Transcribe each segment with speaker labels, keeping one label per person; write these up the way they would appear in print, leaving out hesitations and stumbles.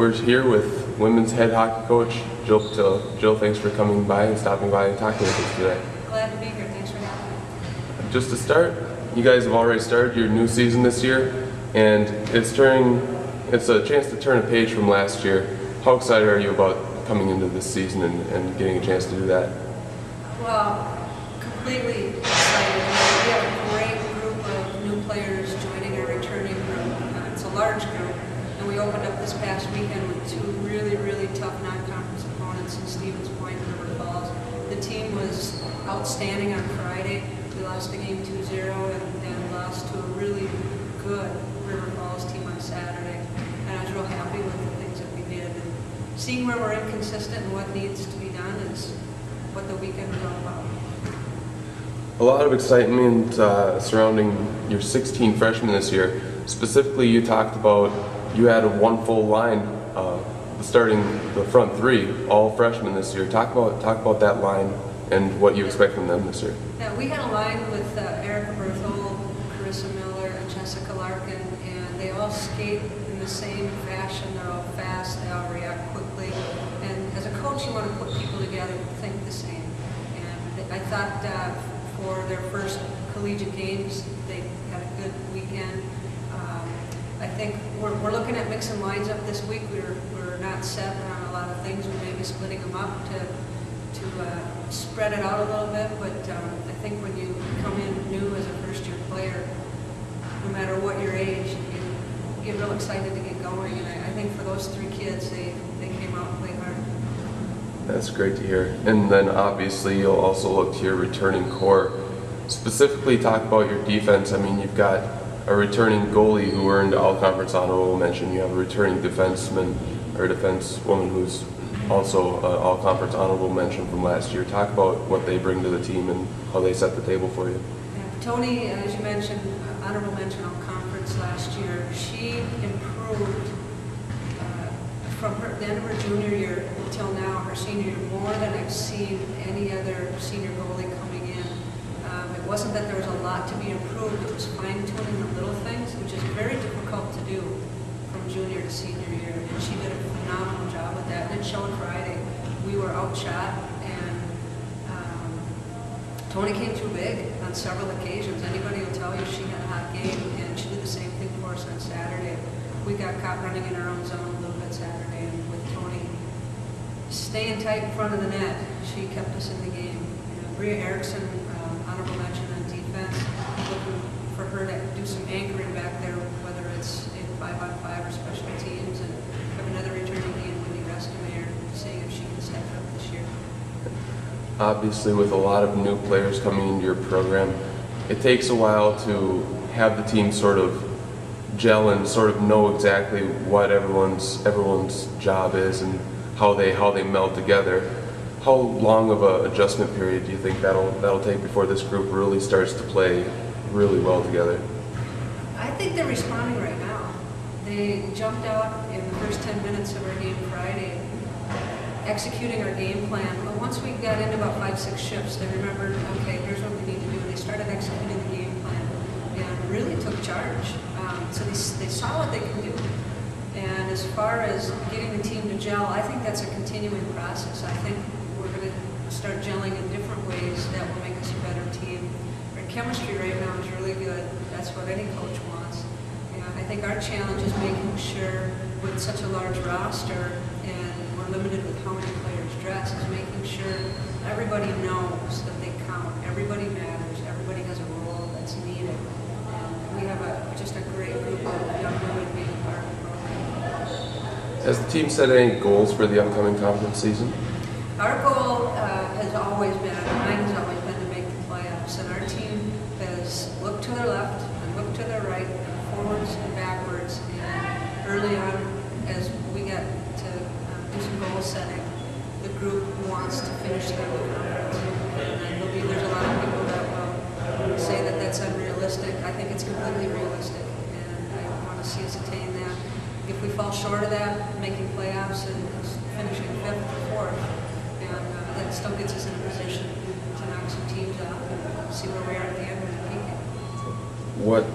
Speaker 1: We're here with women's head hockey coach, Jill Pohtilla. Jill, thanks for coming by and stopping by and talking with us today.
Speaker 2: Glad to be here. Thanks for having me.
Speaker 1: Just to start, you guys have already started your new season this year, and it's a chance to turn a page from last year. How excited are you about coming into this season and getting a chance to do that?
Speaker 2: Well, completely excited. We have a great group of new players joining our returning group. It's a large group, and we opened up this past weekend with two really, really tough non-conference opponents in Stevens Point and River Falls. The team was outstanding on Friday. We lost the game 2-0 and lost to a really good River Falls team on Saturday. And I was real happy with the things that we did. And seeing where we're inconsistent and what needs to be done is what the weekend was all about.
Speaker 1: A lot of excitement surrounding your 16 freshmen this year. Specifically, you talked about you had one full line starting the front three, all freshmen this year. Talk about that line and what you expect from them this year.
Speaker 2: Yeah, we had a line with Erica Berthold, Carissa Miller, and Jessica Larkin, and they all skate in the same fashion. They're all fast, they all react quickly. And as a coach, you want to put people together who think the same. And I thought for their first collegiate games, they had a good weekend. I think we're looking at mixing lines up this week. We're not set on a lot of things. We may be splitting them up to spread it out a little bit, but I think when you come in new as a first-year player, no matter what your age, you get real excited to get going. And I think for those three kids, they came out and played hard.
Speaker 1: That's great to hear. And then obviously you'll also look to your returning core. Specifically talk about your defense. I mean, you've got a returning goalie who earned all-conference honorable mention. You have a returning defenseman or defensewoman who's also all-conference honorable mention from last year. Talk about what they bring to the team and how they set the table for you.
Speaker 2: Yeah, Tony, as you mentioned, honorable mention all-conference last year. She improved from the end of her junior year until now, her senior year, more than I've seen any other senior goalie coming in. It wasn't that there was a lot to be improved, it was fine-tuning the little things, which is very difficult to do from junior to senior year, and she did a phenomenal job with that. And it showed Friday. We were outshot, and Tony came through big on several occasions. Anybody will tell you she had a hot game, and she did the same thing for us on Saturday. We got caught running in our own zone a little bit Saturday, and with Tony staying tight in front of the net, she kept us in the game. Bria Erickson, honorable mention on defense, looking for her to do some anchoring back there, whether it's in 5-on-5 or special teams, and have another returning game, Wendy Reskimeyer, seeing if she can step up this year.
Speaker 1: Obviously, with a lot of new players coming into your program, it takes a while to have the team sort of gel and sort of know exactly what everyone's job is and how they meld together. How long of an adjustment period do you think that'll take before this group really starts to play really well together?
Speaker 2: I think they're responding right now. They jumped out in the first 10 minutes of our game Friday, executing our game plan. But once we got into about 5-6 shifts, they remembered, okay, here's what we need to do. And they started executing the game plan and really took charge. So they saw what they can do. And as far as getting the team to gel, I think that's a continuing process. I think we're going to start gelling in different ways that will make us a better team. Our chemistry right now is really good. That's what any coach wants. And I think our challenge is making sure, with such a large roster, and we're limited with how many players dress, is making sure everybody knows that they count. Everybody matters. Everybody has a role that's needed. And we have just a great group of young women being part of the program.
Speaker 1: Has the team set any goals for the upcoming conference season?
Speaker 2: Our goal has always been, mine has always been to make the playoffs, and our team has looked to their left and looked to their right, and forwards and backwards, and early on, as we got to do some goal setting, the group wants to finish their conference. And I believe there's a lot of people that will say that that's unrealistic. I think it's completely realistic, and I want to see us attain that. If we fall short of that, making playoffs and finishing 5th or 4th, and that still gets us in a position to knock some teams out and see where we are at the end of the weekend.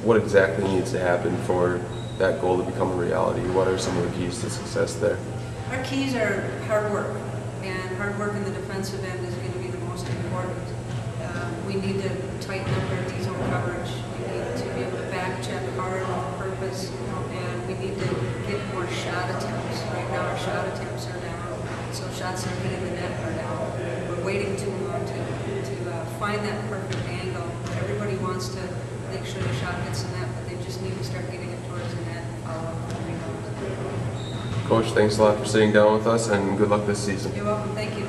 Speaker 1: What exactly needs to happen for that goal to become a reality? What are some of the keys to success there?
Speaker 2: Our keys are hard work, and hard work in the defensive end is going to be the most important. We need to tighten up our D-zone coverage. We need to be able to back check hard with purpose, and we need to get more shot attempts. Right now our shot attempts are down, so shots that are hitting the net are down. We're waiting too long to find that perfect angle. Everybody wants to make sure the shot hits the net, but they just need to start getting it towards the net and follow up with the rebounds.
Speaker 1: Coach, thanks a lot for sitting down with us, and good luck this season.
Speaker 2: You're welcome. Thank you.